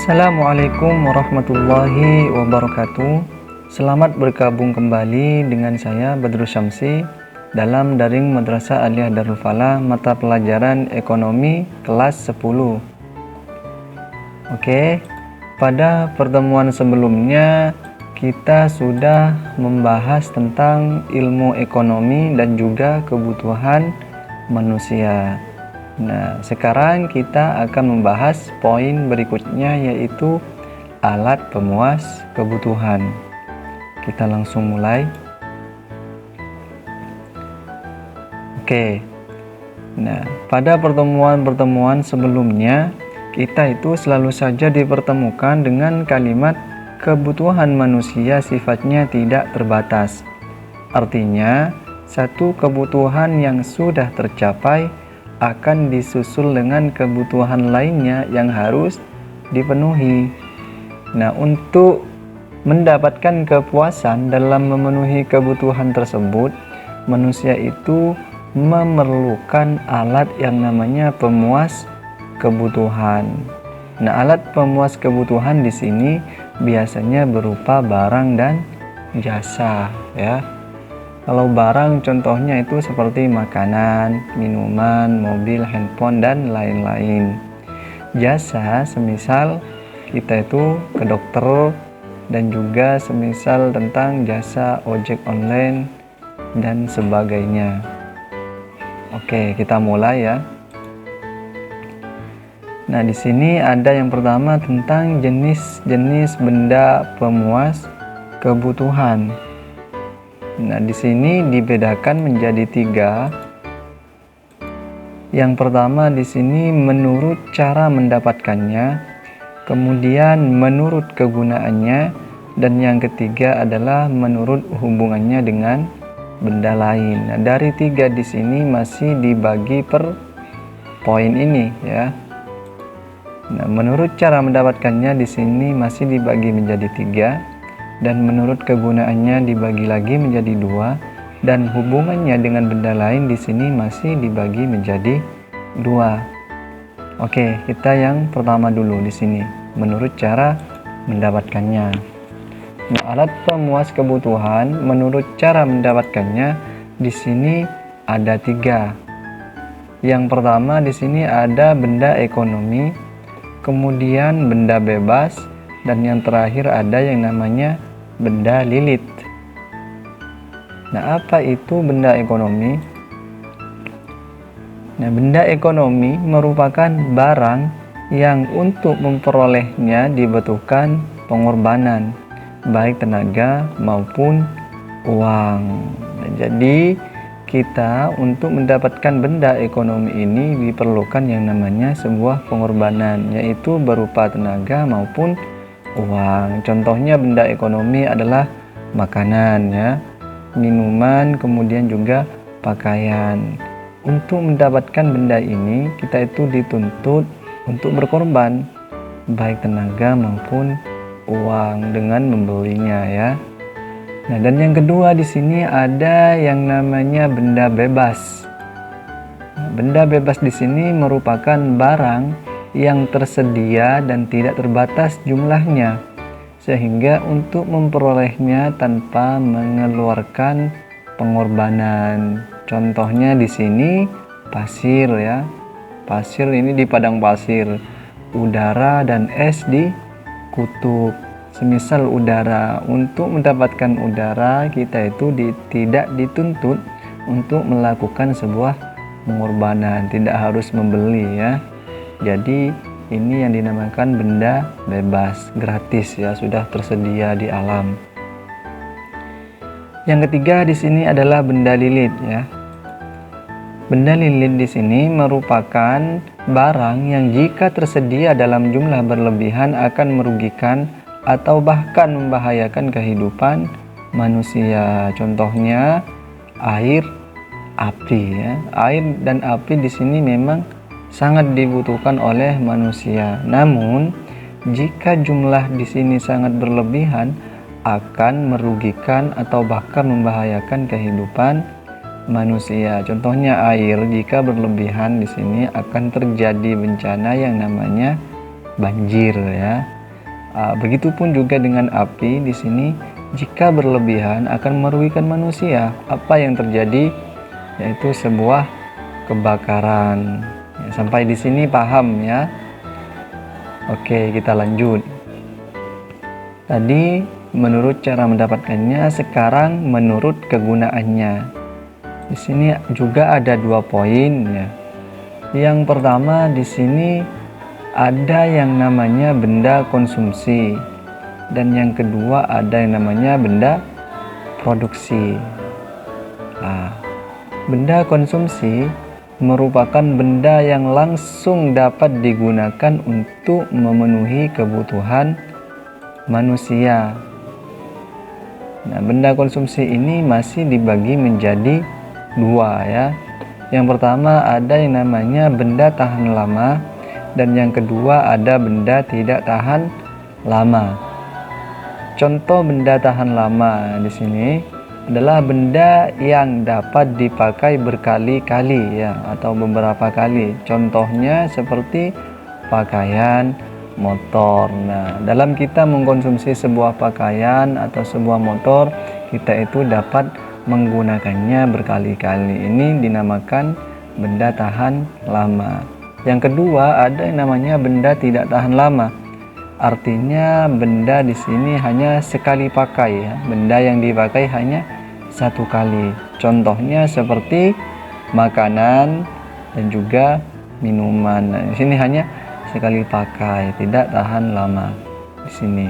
Assalamualaikum warahmatullahi wabarakatuh. Selamat bergabung kembali dengan saya Badrus Syamsi dalam daring Madrasah Aliyah Darul Falah mata pelajaran ekonomi kelas 10. Oke, pada pertemuan sebelumnya kita sudah membahas tentang ilmu ekonomi dan juga kebutuhan manusia. Nah, sekarang kita akan membahas poin berikutnya, yaitu alat pemuas kebutuhan. Kita langsung mulai. Oke. Nah, pada pertemuan-pertemuan sebelumnya, kita itu selalu saja dipertemukan dengan kalimat kebutuhan manusia sifatnya tidak terbatas. Artinya, satu kebutuhan yang sudah tercapai akan disusul dengan kebutuhan lainnya yang harus dipenuhi. Nah, untuk mendapatkan kepuasan dalam memenuhi kebutuhan tersebut, manusia itu memerlukan alat yang namanya pemuas kebutuhan. Nah, alat pemuas kebutuhan di sini biasanya berupa barang dan jasa, ya. Kalau barang contohnya itu seperti makanan, minuman, mobil, handphone, dan lain-lain. Jasa semisal kita itu ke dokter, dan juga semisal tentang jasa ojek online dan sebagainya. Oke, kita mulai ya. Nah, di sini ada yang pertama tentang jenis-jenis benda pemuas kebutuhan. Nah, di sini dibedakan menjadi 3. Yang pertama di sini menurut cara mendapatkannya, kemudian menurut kegunaannya, dan yang ketiga adalah menurut hubungannya dengan benda lain. Nah, dari 3 di sini masih dibagi per poin ini, ya. Nah, menurut cara mendapatkannya di sini masih dibagi menjadi 3. Dan menurut kegunaannya dibagi lagi menjadi 2, dan hubungannya dengan benda lain di sini masih dibagi menjadi 2. Oke, kita yang pertama dulu di sini, menurut cara mendapatkannya. Nah, alat pemuas kebutuhan menurut cara mendapatkannya di sini ada 3. Yang pertama di sini ada benda ekonomi, kemudian benda bebas, dan yang terakhir ada yang namanya benda lilit. Nah, apa itu benda ekonomi? Nah, benda ekonomi merupakan barang yang untuk memperolehnya dibutuhkan pengorbanan, baik tenaga maupun uang. Nah, jadi kita untuk mendapatkan benda ekonomi ini diperlukan yang namanya sebuah pengorbanan, yaitu berupa tenaga maupun uang. Contohnya benda ekonomi adalah makanan, ya, minuman, kemudian juga pakaian. Untuk mendapatkan benda ini kita itu dituntut untuk berkorban, baik tenaga maupun uang dengan membelinya, ya. Nah, dan yang kedua di sini ada yang namanya benda bebas. Nah, benda bebas di sini merupakan barang yang tersedia dan tidak terbatas jumlahnya, sehingga untuk memperolehnya tanpa mengeluarkan pengorbanan. Contohnya di sini pasir, ya. Pasir ini di padang pasir, udara dan es di kutub. Semisal udara, untuk mendapatkan udara kita itu tidak dituntut untuk melakukan sebuah pengorbanan, tidak harus membeli, ya. Jadi ini yang dinamakan benda bebas, gratis, ya, sudah tersedia di alam. Yang ketiga di sini adalah benda lilit, ya. Benda lilit di sini merupakan barang yang jika tersedia dalam jumlah berlebihan akan merugikan atau bahkan membahayakan kehidupan manusia. Contohnya air, api, ya. Air dan api di sini memang sangat dibutuhkan oleh manusia. Namun, jika jumlah di sini sangat berlebihan akan merugikan atau bahkan membahayakan kehidupan manusia. Contohnya air, jika berlebihan di sini akan terjadi bencana yang namanya banjir, ya. Begitupun juga dengan api di sini, jika berlebihan akan merugikan manusia. Apa yang terjadi? Yaitu sebuah kebakaran. Sampai di sini paham ya? Oke, kita lanjut. Tadi menurut cara mendapatkannya, sekarang menurut kegunaannya. Di sini juga ada 2 poin ya. Yang pertama di sini ada yang namanya benda konsumsi, dan yang kedua ada yang namanya benda produksi. Benda konsumsi merupakan benda yang langsung dapat digunakan untuk memenuhi kebutuhan manusia. Nah, benda konsumsi ini masih dibagi menjadi 2 ya. Yang pertama ada yang namanya benda tahan lama, dan yang kedua ada benda tidak tahan lama. Contoh benda tahan lama di sini adalah benda yang dapat dipakai berkali-kali ya, atau beberapa kali. Contohnya seperti pakaian, motor. Nah, dalam kita mengkonsumsi sebuah pakaian atau sebuah motor, kita itu dapat menggunakannya berkali-kali. Ini dinamakan benda tahan lama. Yang kedua ada yang namanya benda tidak tahan lama. Artinya benda di sini hanya sekali pakai ya. Benda yang dipakai hanya 1 kali. Contohnya seperti makanan dan juga minuman. Nah, di sini hanya sekali pakai, tidak tahan lama di sini.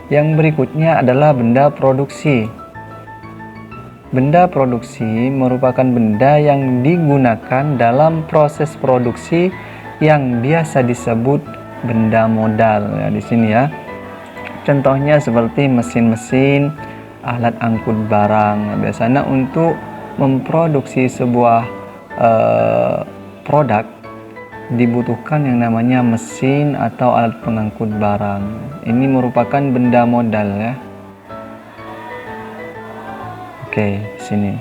Yang berikutnya adalah benda produksi. Benda produksi merupakan benda yang digunakan dalam proses produksi yang biasa disebut benda modal ya di sini ya. Contohnya seperti mesin-mesin, alat angkut barang. Biasanya untuk memproduksi sebuah produk dibutuhkan yang namanya mesin atau alat pengangkut barang. Ini merupakan benda modal ya. Oke, sini.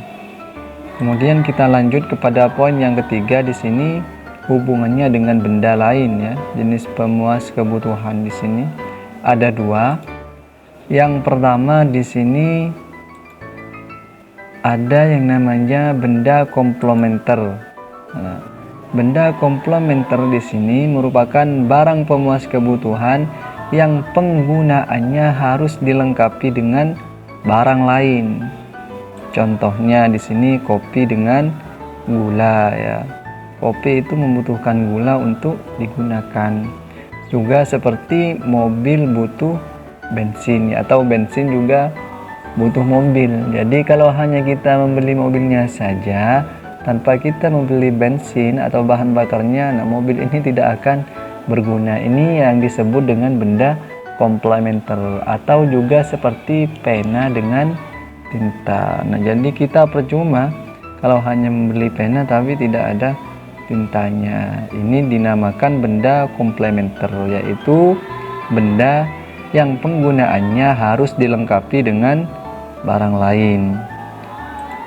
Kemudian kita lanjut kepada poin yang ketiga di sini, hubungannya dengan benda lain ya. Jenis pemuas kebutuhan di sini ada 2. Yang pertama di sini ada yang namanya benda komplementer. Nah, benda komplementer di sini merupakan barang pemuas kebutuhan yang penggunaannya harus dilengkapi dengan barang lain. Contohnya di sini kopi dengan gula ya. Kopi itu membutuhkan gula untuk digunakan. Juga seperti mobil butuh bensin ya, atau bensin juga butuh mobil. Jadi kalau hanya kita membeli mobilnya saja tanpa kita membeli bensin atau bahan bakarnya, nah mobil ini tidak akan berguna. Ini yang disebut dengan benda komplementer, atau juga seperti pena dengan tinta. Nah, jadi kita percuma kalau hanya membeli pena tapi tidak ada tintanya. Ini dinamakan benda komplementer, yaitu benda yang penggunaannya harus dilengkapi dengan barang lain.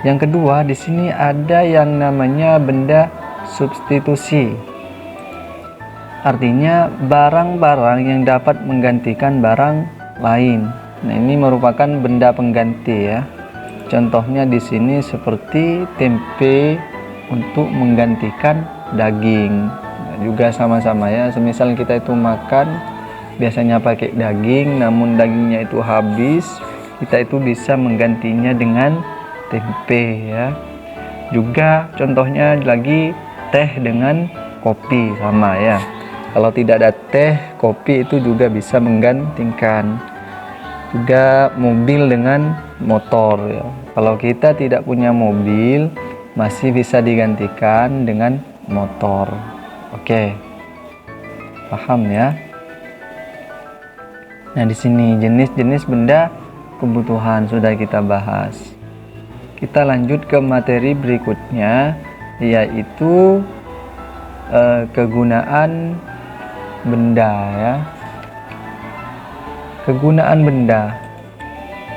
Yang kedua, di sini ada yang namanya benda substitusi. Artinya barang-barang yang dapat menggantikan barang lain. Nah, ini merupakan benda pengganti ya. Contohnya di sini seperti tempe untuk menggantikan daging. Nah, juga sama-sama ya. Semisal kita itu makan biasanya pakai daging, namun dagingnya itu habis, kita itu bisa menggantinya dengan tempe ya. Juga contohnya lagi teh dengan kopi, sama ya. Kalau tidak ada teh, kopi itu juga bisa menggantikan. Juga mobil dengan motor ya. Kalau kita tidak punya mobil, masih bisa digantikan dengan motor. Oke, paham ya? Nah, di sini jenis-jenis benda kebutuhan sudah kita bahas. Kita lanjut ke materi berikutnya, yaitu kegunaan benda ya. Kegunaan benda.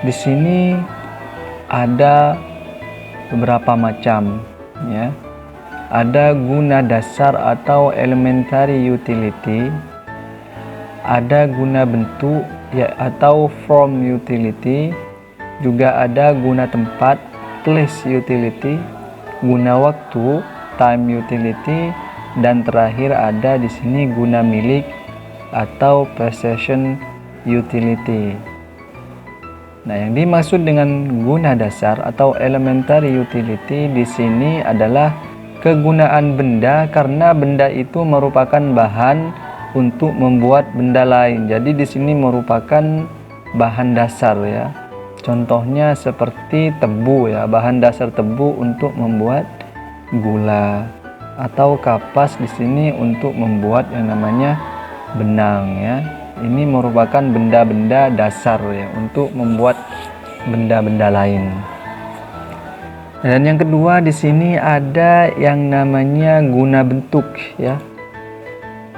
Di sini ada beberapa macam ya. Ada guna dasar atau elementary utility. ada guna bentuk ya atau form utility, juga ada guna tempat place utility, guna waktu time utility, dan terakhir ada di sini guna milik atau possession utility. Nah, yang dimaksud dengan guna dasar atau elementary utility di sini adalah kegunaan benda karena benda itu merupakan bahan untuk membuat benda lain. Jadi di sini merupakan bahan dasar ya. Contohnya seperti tebu ya, bahan dasar tebu untuk membuat gula, atau kapas di sini untuk membuat yang namanya benang ya. Ini merupakan benda-benda dasar ya untuk membuat benda-benda lain. Dan yang kedua di sini ada yang namanya guna bentuk ya.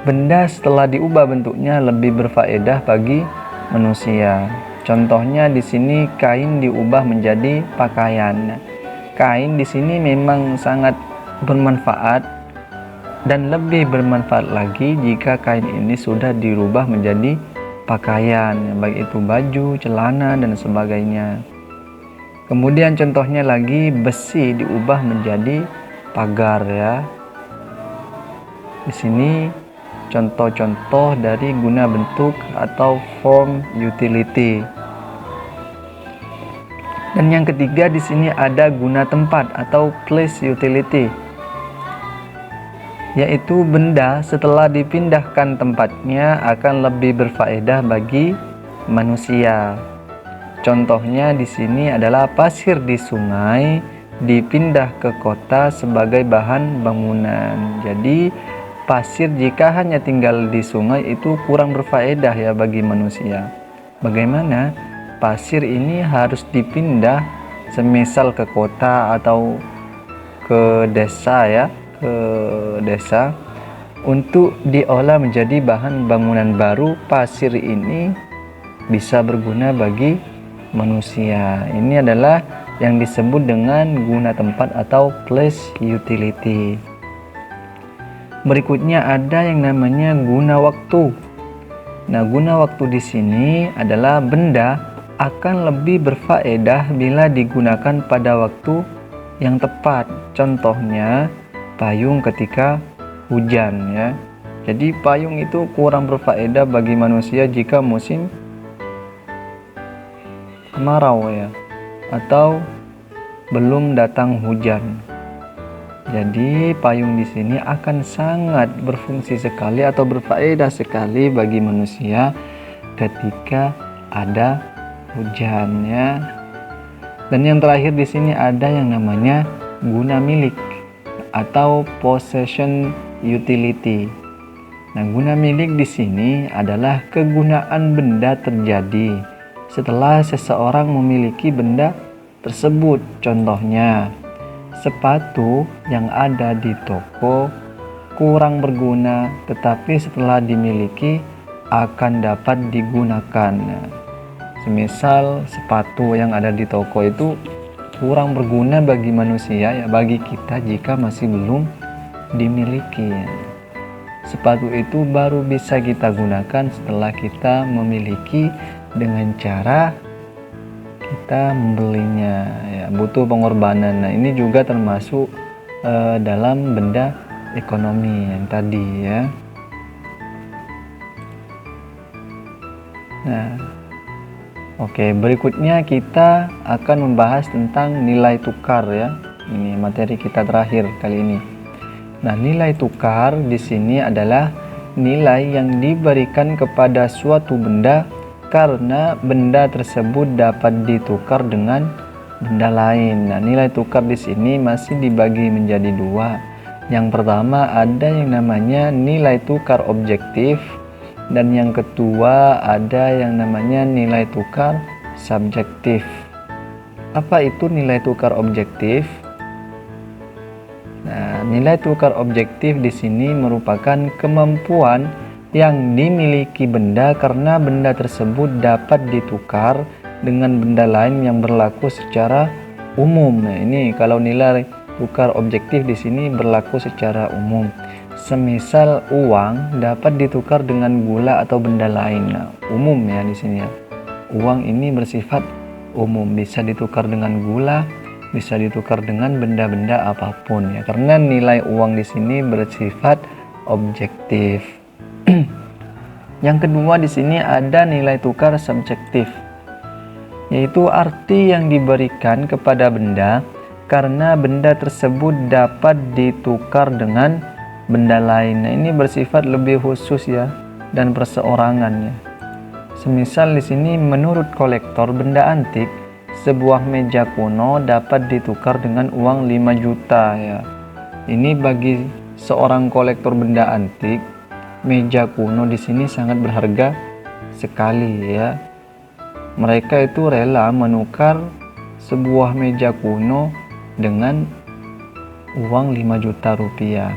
Benda setelah diubah bentuknya lebih berfaedah bagi manusia. Contohnya di sini kain diubah menjadi pakaian. Kain di sini memang sangat bermanfaat, dan lebih bermanfaat lagi jika kain ini sudah dirubah menjadi pakaian, baik itu baju, celana, dan sebagainya. Kemudian contohnya lagi besi diubah menjadi pagar ya. Di sini contoh-contoh dari guna bentuk atau form utility. Dan yang ketiga di sini ada guna tempat atau place utility, yaitu benda setelah dipindahkan tempatnya akan lebih berfaedah bagi manusia. Contohnya di sini adalah pasir di sungai dipindah ke kota sebagai bahan bangunan. Jadi pasir jika hanya tinggal di sungai itu kurang berfaedah ya bagi manusia. Bagaimana? Pasir ini harus dipindah semisal ke kota atau ke desa ya, ke desa untuk diolah menjadi bahan bangunan baru. Pasir ini bisa berguna bagi manusia. Ini adalah yang disebut dengan guna tempat atau place utility. Berikutnya ada yang namanya guna waktu. Nah, guna waktu di sini adalah benda akan lebih berfaedah bila digunakan pada waktu yang tepat. Contohnya payung ketika hujan ya. Jadi payung itu kurang berfaedah bagi manusia jika musim kemarau ya, atau belum datang hujan. Jadi payung di sini akan sangat berfungsi sekali atau berfaedah sekali bagi manusia ketika ada hujan ya. Dan yang terakhir di sini ada yang namanya guna milik atau possession utility. Nah, guna milik di sini adalah kegunaan benda terjadi setelah seseorang memiliki benda tersebut. Contohnya, sepatu yang ada di toko kurang berguna, tetapi setelah dimiliki akan dapat digunakan. Semisal sepatu yang ada di toko itu kurang berguna bagi manusia ya, bagi kita jika masih belum dimiliki. Sepatu itu baru bisa kita gunakan setelah kita memiliki, dengan cara kita membelinya ya, butuh pengorbanan. Nah, ini juga termasuk dalam benda ekonomi yang tadi ya. Nah, oke, berikutnya kita akan membahas tentang nilai tukar ya. Ini materi kita terakhir kali ini. Nah, nilai tukar di sini adalah nilai yang diberikan kepada suatu benda karena benda tersebut dapat ditukar dengan benda lain. Nah, nilai tukar di sini masih dibagi menjadi dua. Yang pertama ada yang namanya nilai tukar objektif, dan yang kedua ada yang namanya nilai tukar subjektif. Apa itu nilai tukar objektif? Nah, nilai tukar objektif di sini merupakan kemampuan yang dimiliki benda karena benda tersebut dapat ditukar dengan benda lain yang berlaku secara umum. Nah, ini kalau nilai tukar objektif di sini berlaku secara umum. Semisal uang dapat ditukar dengan gula atau benda lain. Nah, umum ya di sini ya. Uang ini bersifat umum, bisa ditukar dengan gula, bisa ditukar dengan benda-benda apapun ya. Karena nilai uang di sini bersifat objektif. Yang kedua di sini ada nilai tukar subjektif, yaitu arti yang diberikan kepada benda karena benda tersebut dapat ditukar dengan benda lain. Nah, ini bersifat lebih khusus ya dan perseorangannya. Semisal di sini menurut kolektor benda antik, sebuah meja kuno dapat ditukar dengan uang 5 juta ya. Ini bagi seorang kolektor benda antik, meja kuno di sini sangat berharga sekali ya. Mereka itu rela menukar sebuah meja kuno dengan uang 5 juta rupiah.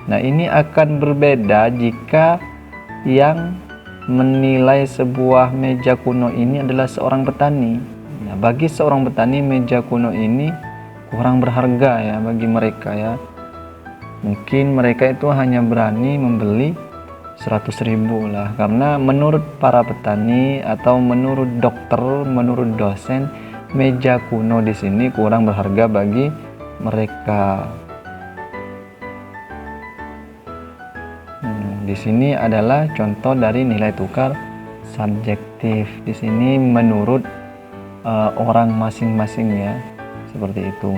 Nah, ini akan berbeda jika yang menilai sebuah meja kuno ini adalah seorang petani. Nah, bagi seorang petani meja kuno ini kurang berharga ya bagi mereka ya. Mungkin mereka itu hanya berani membeli 100.000 lah, karena menurut para petani atau menurut dokter, menurut dosen, meja kuno di sini kurang berharga bagi mereka. Di sini adalah contoh dari nilai tukar subjektif. Di sini menurut orang masing-masing ya, seperti itu.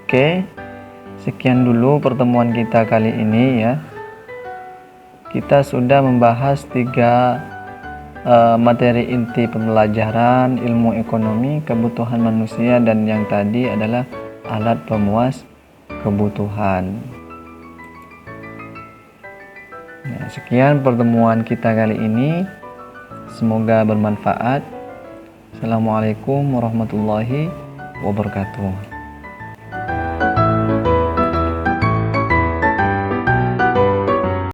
Oke, sekian dulu pertemuan kita kali ini ya. Kita sudah membahas 3 materi inti pembelajaran ilmu ekonomi, kebutuhan manusia, dan yang tadi adalah alat pemuas kebutuhan. Nah, sekian pertemuan kita kali ini. Semoga bermanfaat. Assalamualaikum warahmatullahi wabarakatuh.